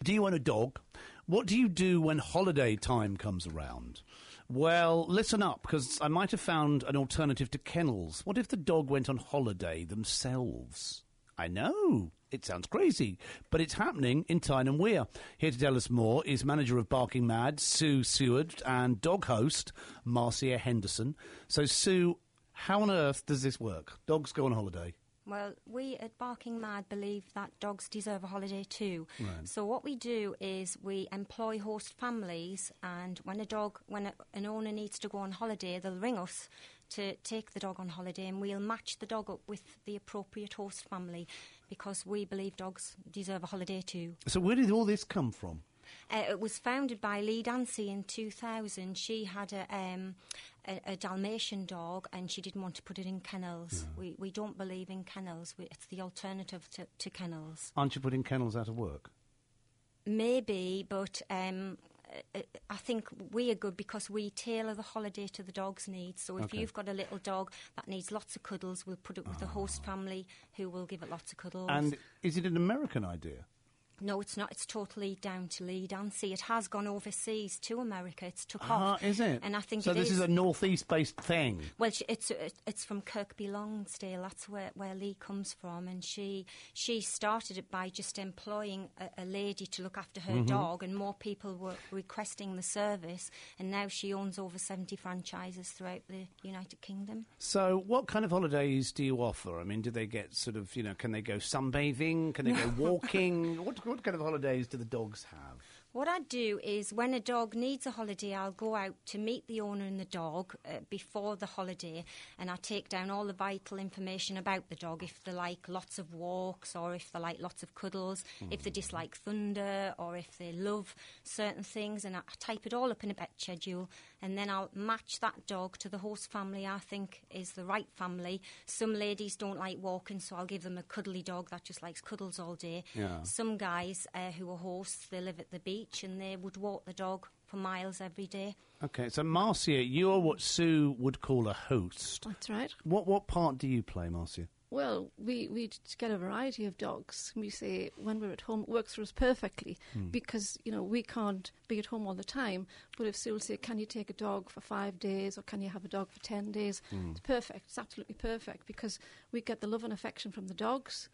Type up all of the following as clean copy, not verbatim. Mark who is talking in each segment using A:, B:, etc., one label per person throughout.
A: Do you own a dog? What do you do when holiday time comes around? Well, listen up, because I might have found an alternative to kennels. What if the dog went on holiday themselves? I know, it sounds crazy, but it's happening in Tyne Wear. Here to tell us more is manager of Barking Mad, Sue Seward, and dog host, Marcia Henderson. So, Sue, how on earth does this work? Dogs go on holiday.
B: Well, we at Barking Mad believe that dogs deserve a holiday too.
A: Right.
B: So what we do is we employ host families, and when an owner needs to go on holiday, they'll ring us to take the dog on holiday, and we'll match the dog up with the appropriate host family, because we believe dogs deserve a holiday too.
A: So where did all this come from?
B: It was founded by Lee Dancy in 2000. She had a Dalmatian dog, and she didn't want to put it in kennels.
A: No.
B: We don't believe in kennels. It's the alternative to kennels.
A: Aren't you putting kennels out of work?
B: Maybe, but I think we are good because we tailor the holiday to the dog's needs. So if you've got a little dog that needs lots of cuddles, we'll put it with the host family who will give it lots of cuddles.
A: And is it an American idea?
B: No, it's not. It's totally down to Lee Dancy. It has gone overseas to America. It's took off.
A: Is it?
B: And I think
A: so. This is a northeast-based thing.
B: Well, it's from Kirkby Lonsdale. That's where Lee comes from, and she started it by just employing a lady to look after her dog, and more people were requesting the service. And now she owns over 70 franchises throughout the United Kingdom.
A: So, what kind of holidays do you offer? I mean, do they get sort of, can they go sunbathing? Can they go walking? What kind of holidays do the dogs have?
B: What I do is when a dog needs a holiday, I'll go out to meet the owner and the dog before the holiday, and I take down all the vital information about the dog, if they like lots of walks or if they like lots of cuddles, if they dislike thunder or if they love certain things, and I type it all up in a pet schedule, and then I'll match that dog to the host family I think is the right family. Some ladies don't like walking, so I'll give them a cuddly dog that just likes cuddles all day.
A: Yeah.
B: Some guys who are hosts, they live at the beach, and they would walk the dog for miles every day.
A: Okay, so Marcia, you're what Sue would call a host.
C: That's right.
A: What part do you play, Marcia?
C: Well, we get a variety of dogs. We say when we're at home, it works for us perfectly because, we can't be at home all the time. But if Sue will say, can you take a dog for 5 days or can you have a dog for 10 days? It's perfect. It's absolutely perfect because we get the love and affection from the dogs.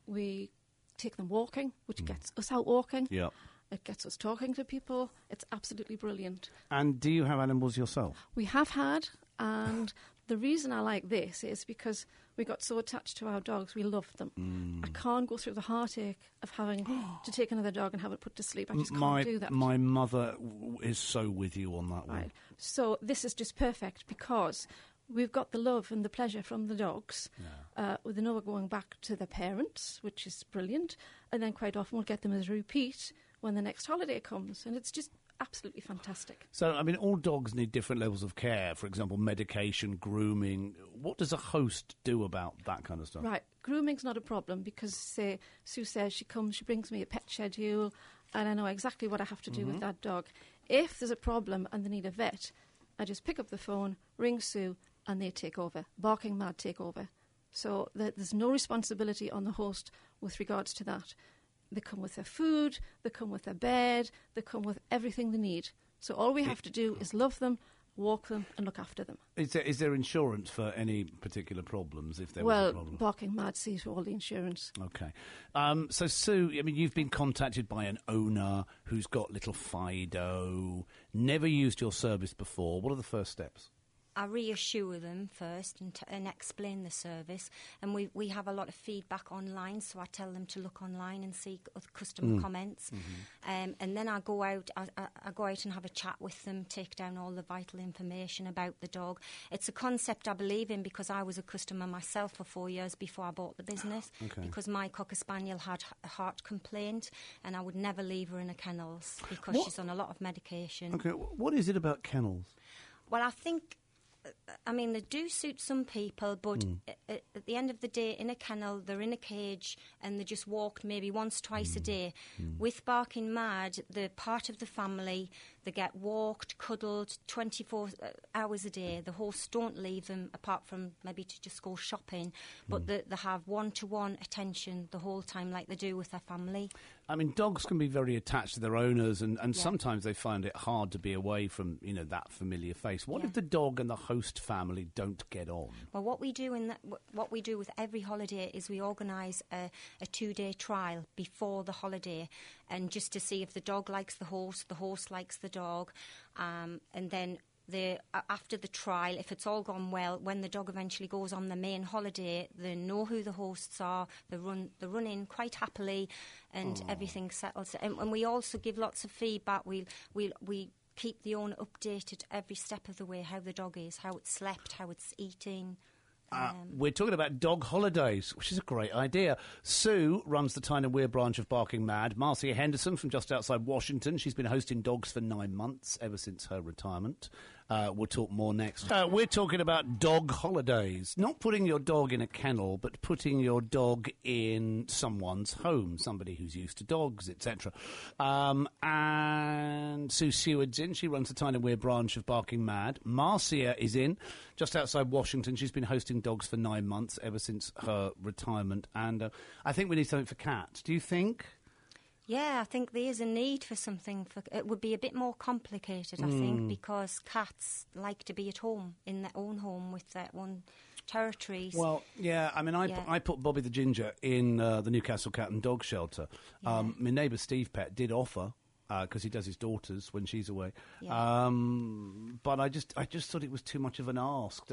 C: We take them walking, which gets us out walking.
A: Yeah.
C: It gets us talking to people. It's absolutely brilliant.
A: And do you have animals yourself?
C: We have had, and the reason I like this is because we got so attached to our dogs, we loved them. I can't go through the heartache of having to take another dog and have it put to sleep. I just can't do that.
A: My mother is so with you on that one.
C: Right. So this is just perfect because we've got the love and the pleasure from the dogs.
A: Yeah.
C: They know we're going back to their parents, which is brilliant. And then quite often we'll get them as a repeat when the next holiday comes. And it's just absolutely fantastic.
A: So, I mean, all dogs need different levels of care. For example, medication, grooming. What does a host do about that kind of stuff?
C: Right. Grooming's not a problem because, say, Sue says she comes, she brings me a pet schedule, and I know exactly what I have to do with that dog. If there's a problem and they need a vet, I just pick up the phone, ring Sue, and they take over. Barking Mad take over. So there's no responsibility on the host with regards to that. They come with their food, they come with their bed, they come with everything they need. So all we have to do is love them, walk them, and look after them.
A: Is there insurance for any particular problems, if there was a problem?
C: Well, Barking Mad sees for all the insurance.
A: Okay. So, Sue, I mean, you've been contacted by an owner who's got little Fido, never used your service before. What are the first steps?
B: I reassure them first and explain the service, and we have a lot of feedback online, so I tell them to look online and see customer comments, and then I go out and have a chat with them, take down all the vital information about the dog. It's a concept I believe in because I was a customer myself for 4 years before I bought the business, because my Cocker Spaniel had a heart complaint and I would never leave her in a kennels because she's on a lot of medication.
A: Okay, what is it about kennels?
B: Well, I think, I mean, they do suit some people, but at the end of the day, in a kennel, they're in a cage and they're just walked maybe once, twice a day. With Barking Mad, they're part of the family. They get walked, cuddled 24 hours a day. The hosts don't leave them apart from maybe to just go shopping, but they have one-to-one attention the whole time like they do with their family.
A: I mean, dogs can be very attached to their owners, and sometimes they find it hard to be away from, that familiar face. What if the dog and the host family don't get on?
B: Well, what we do with every holiday is we organise a 2-day trial before the holiday, and just to see if the dog likes the horse likes the dog, and then after the trial, if it's all gone well, when the dog eventually goes on the main holiday, they know who the hosts are, they run in quite happily, and everything settles. And we also give lots of feedback. We keep the owner updated every step of the way, how the dog is, how it's slept, how it's eating.
A: We're talking about dog holidays, which is a great idea. Sue runs the Tyne Wear branch of Barking Mad. Marcia Henderson from just outside Washington. She's been hosting dogs for 9 months, ever since her retirement. We'll talk more next. We're talking about dog holidays. Not putting your dog in a kennel, but putting your dog in someone's home, somebody who's used to dogs, etc. And Sue Seward's in. She runs the Tyne Wear branch of Barking Mad. Marcia is in, just outside Washington. She's been hosting dogs for 9 months, ever since her retirement. And I think we need something for cats. Do you think?
B: Yeah, I think there is a need for something. It would be a bit more complicated, I think, because cats like to be at home, in their own home, with their own territories.
A: Well, yeah, I mean, I put Bobby the Ginger in the Newcastle Cat and Dog Shelter. My neighbour Steve Pett did offer, because he does his daughters when she's away. Yeah. But I just thought it was too much of an ask.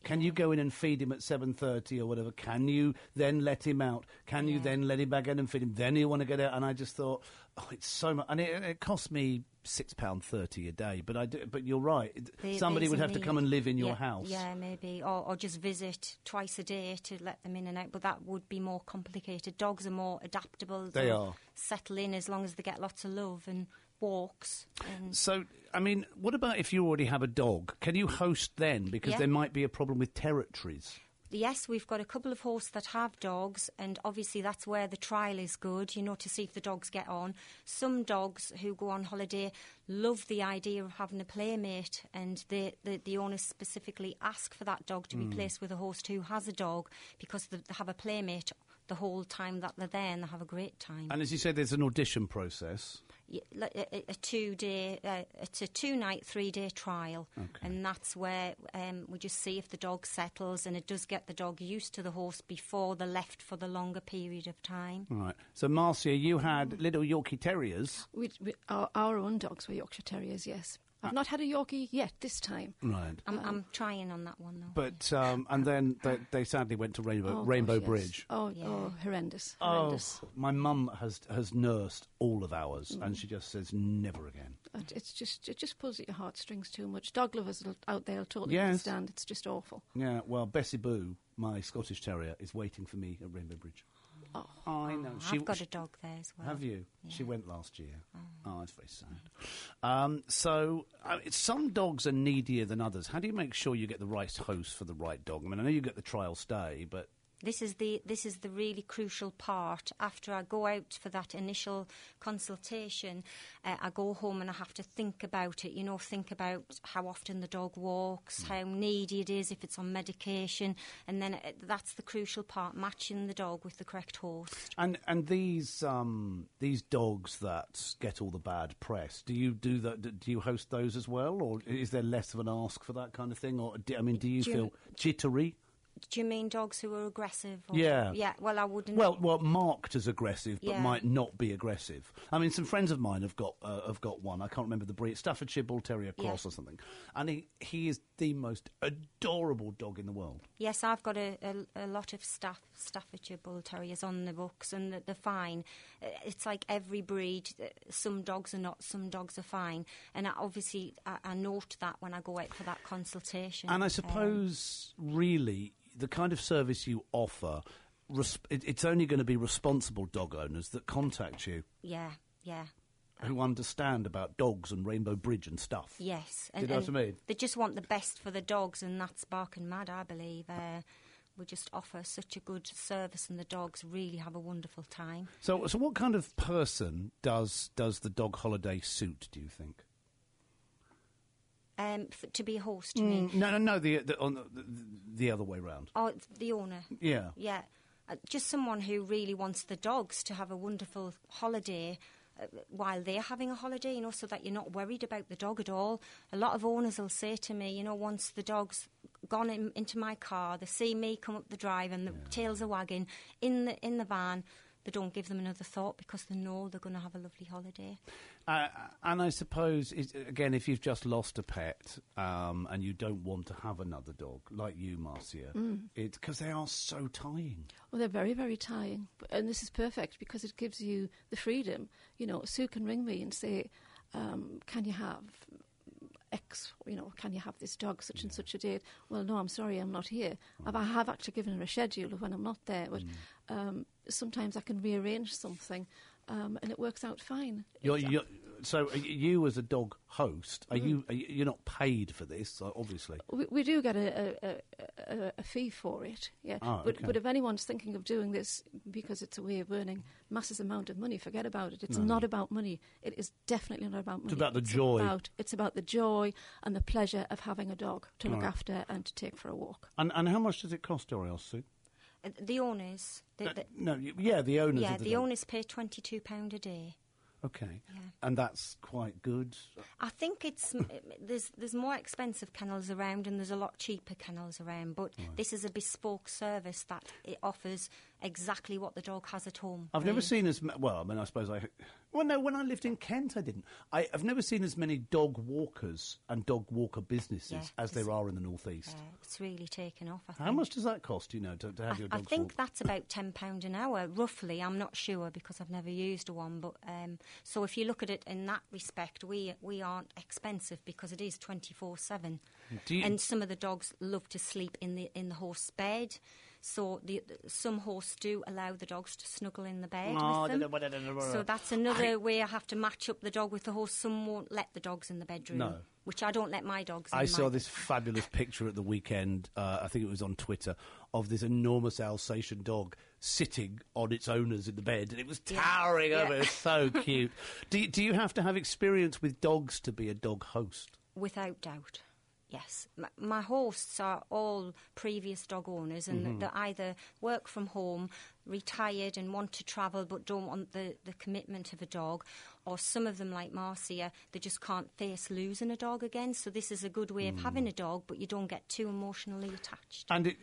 A: Can you go in and feed him at 7:30 or whatever? Can you then let him out? Can you then let him back in and feed him? Then he'll want to get out. And I just thought, it's so much, and it cost me £6.30 a day. But you're right. Somebody would have to come and live in your house.
B: Yeah, maybe, or just visit twice a day to let them in and out. But that would be more complicated. Dogs are more adaptable.
A: They'll
B: settle in as long as they get lots of love and walks.
A: So, I mean, what about if you already have a dog? Can you host then? Because there might be a problem with territories.
B: Yes, we've got a couple of hosts that have dogs, and obviously that's where the trial is good, to see if the dogs get on. Some dogs who go on holiday love the idea of having a playmate, and the owners specifically ask for that dog to be placed with a host who has a dog, because they have a playmate the whole time that they're there, and they have a great time.
A: And as you say, there's an audition process.
B: A 2-day, it's a 2-night, 3-day trial, and that's where we just see if the dog settles, and it does get the dog used to the horse before they're left for the longer period of time.
A: Right. So, Marcia, you had little Yorkie Terriers.
C: Our own dogs were Yorkshire Terriers, yes. I've not had a Yorkie yet this time.
A: Right.
B: I'm trying on that one, though.
A: But, and then they sadly went to Rainbow Bridge.
C: Horrendous.
A: Oh, my mum has nursed all of ours, and she just says never again.
C: It just pulls at your heartstrings too much. Dog lovers out there will totally understand. It's just awful.
A: Yeah, well, Bessie Boo, my Scottish Terrier, is waiting for me at Rainbow Bridge.
C: Oh,
B: I know. I've got a dog there as well.
A: Have you? Yeah. She went last year. Oh, it's very sad. So, some dogs are needier than others. How do you make sure you get the right host for the right dog? I mean, I know you get the trial stay, but...
B: This is the really crucial part. After I go out for that initial consultation, I go home and I have to think about it. Think about how often the dog walks, how needy it is, if it's on medication, and then that's the crucial part: matching the dog with the correct host.
A: And these dogs that get all the bad press, do you do that? Do you host those as well, or is there less of an ask for that kind of thing? Or do you feel jittery?
B: Do you mean dogs who are aggressive?
A: Yeah.
B: Yeah, well, I wouldn't...
A: Well, marked as aggressive, but might not be aggressive. I mean, some friends of mine have got one. I can't remember the breed. Staffordshire Bull Terrier Cross or something. And he is the most adorable dog in the world.
B: Yes, I've got a lot of Staffordshire Bull Terriers on the books, and they're fine. It's like every breed. Some dogs are not, some dogs are fine. And I note that when I go out for that consultation.
A: And I suppose, really... the kind of service you offer, it's only going to be responsible dog owners that contact you.
B: Yeah.
A: Who understand about dogs and Rainbow Bridge and stuff.
B: Yes.
A: Do you know what I mean?
B: They just want the best for the dogs, and that's Barking Mad, I believe. We just offer such a good service, and the dogs really have a wonderful time. So
A: what kind of person does the dog holiday suit, do you think?
B: To be a host, you mean?
A: No, the other way round.
B: Oh, the owner.
A: Yeah.
B: Yeah. just someone who really wants the dogs to have a wonderful holiday while they're having a holiday, so that you're not worried about the dog at all. A lot of owners will say to me, once the dog's gone into my car, they see me come up the drive and the tails are wagging in the van, they don't give them another thought because they know they're going to have a lovely holiday.
A: And I suppose, again, if you've just lost a pet and you don't want to have another dog, like you, Marcia, it's because they are so tying.
C: Well, they're very, very tying. And this is perfect because it gives you the freedom. Sue can ring me and say, can you have X, can you have this dog such and such a date? Well, no, I'm sorry, I'm not here. I have actually given her a schedule of when I'm not there, but sometimes I can rearrange something and it works out fine.
A: So you as a dog host, you're not paid for this, obviously?
C: We do get a fee for it, yeah.
A: Oh, okay.
C: But if anyone's thinking of doing this because it's a way of earning massive amount of money, forget about it. It's not about money. It is definitely not about money.
A: It's about the joy.
C: It's about the joy and the pleasure of having a dog to look after and to take for a walk.
A: And how much does it cost, Oriel, Sue?
B: The owners. The owners.
A: Yeah, the
B: the owners pay £22 a day.
A: Okay, and that's quite good.
B: I think it's there's more expensive kennels around and there's a lot cheaper kennels around, but this is a bespoke service that it offers exactly what the dog has at home.
A: I've never seen as I suppose when I lived in Kent, I didn't. I've never seen as many dog walkers and dog walker businesses as there are in the North East.
B: It's really taken off, I think.
A: How much does that cost, to have your dogs
B: I think
A: walk?
B: that's about £10 an hour, roughly. I'm not sure because I've never used one, but so if you look at it in that respect, we aren't expensive because it is 24/7. And some of the dogs love to sleep in the horse bed. So some hosts do allow the dogs to snuggle in the bed with them. So that's another way I have to match up the dog with the horse. Some won't let the dogs in the bedroom, which I don't let my dogs in.
A: I saw this fabulous picture at the weekend, I think it was on Twitter, of this enormous Alsatian dog sitting on its owners in the bed, and it was towering over. It was so cute. Do you have to have experience with dogs to be a dog host?
B: Without doubt. Yes, my hosts are all previous dog owners and they either work from home, retired and want to travel but don't want the commitment of a dog, or some of them, like Marcia, they just can't face losing a dog again. So this is a good way of having a dog, but you don't get too emotionally attached. And,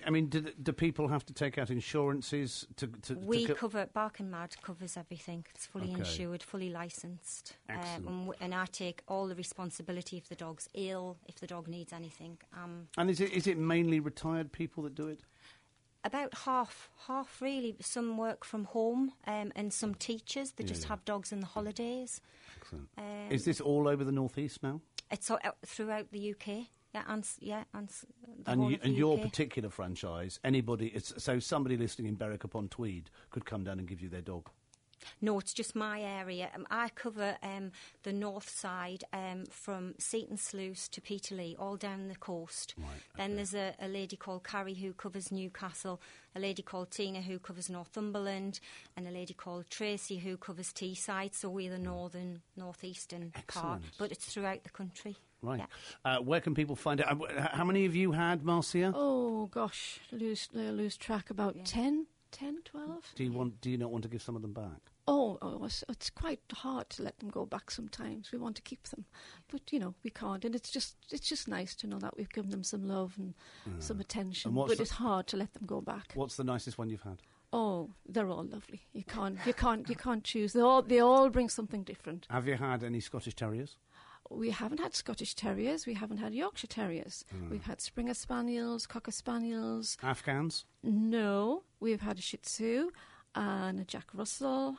A: do people have to take out insurances?
B: We cover, Bark and Mad covers everything. It's fully insured, fully licensed. And I take all the responsibility if the dog's ill, if the dog needs anything.
A: And is it mainly retired people that do it?
B: About half really. Some work from home and some teachers. They just have dogs in the holidays.
A: Excellent. Is this all over the North East now?
B: It's all, throughout the UK.
A: And your particular franchise, so somebody listening in Berwick upon Tweed could come down and give you their dog?
B: No, it's just my area. I cover the north side from Seaton Sluice to Peterlee, all down the coast. Right, then there's a lady called Carrie who covers Newcastle, a lady called Tina who covers Northumberland, and a lady called Tracy who covers Teesside. So we're the northeastern part, but it's throughout the country.
A: Right. Yeah. Where can people find out? How many have you had, Marcia?
C: Oh, gosh, lose track. About 10, 12.
A: Do you not want to give some of them back?
C: Oh, it's quite hard to let them go back sometimes. We want to keep them, but we can't. And it's just nice to know that we've given them some love and some attention. But it's hard to let them go back.
A: What's the nicest one you've had?
C: Oh, they're all lovely. You can't choose. They all bring something different.
A: Have you had any Scottish Terriers?
C: We haven't had Scottish Terriers. We haven't had Yorkshire Terriers. We've had Springer Spaniels, Cocker Spaniels.
A: Afghans?
C: No, we've had a Shih Tzu and a Jack Russell.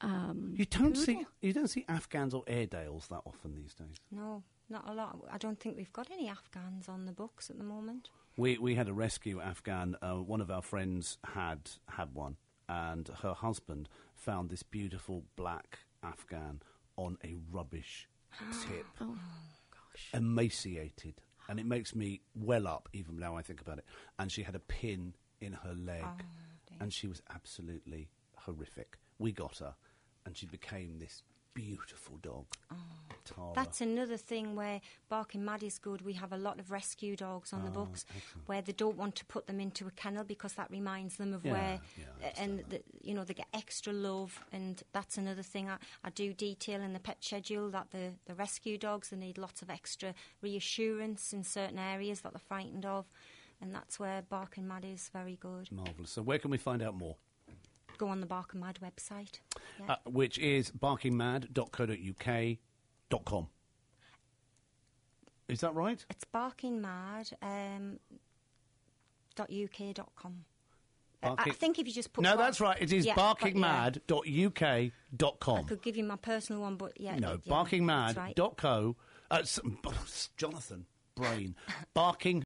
A: You don't see Afghans or Airedales that often these days.
B: No, not a lot. I don't think we've got any Afghans on the books at the moment.
A: We had a rescue Afghan. One of our friends had one, and her husband found this beautiful black Afghan on a rubbish tip.
C: Oh, gosh.
A: Emaciated. And it makes me well up even now I think about it. And she had a pin in her leg. And she was absolutely horrific. We got her, and she became this beautiful dog. Tara.
B: That's another thing where Barking Mad is good. We have a lot of rescue dogs on the books where they don't want to put them into a kennel because that reminds them of where, and they get extra love. And that's another thing I do detail in the pet schedule, that the rescue dogs, they need lots of extra reassurance in certain areas that they're frightened of. And that's where Barking Mad is very good.
A: Marvellous. So where can we find out more?
B: Go on the Barking Mad website.
A: Which is barkingmad.co.uk.com. Is that right?
B: It's barkingmad.uk.com. I think if you just put...
A: No, that's right. It is barkingmad.uk.com.
B: I could give you my personal one, but
A: No, barkingmad.co... Jonathan, brain. Barking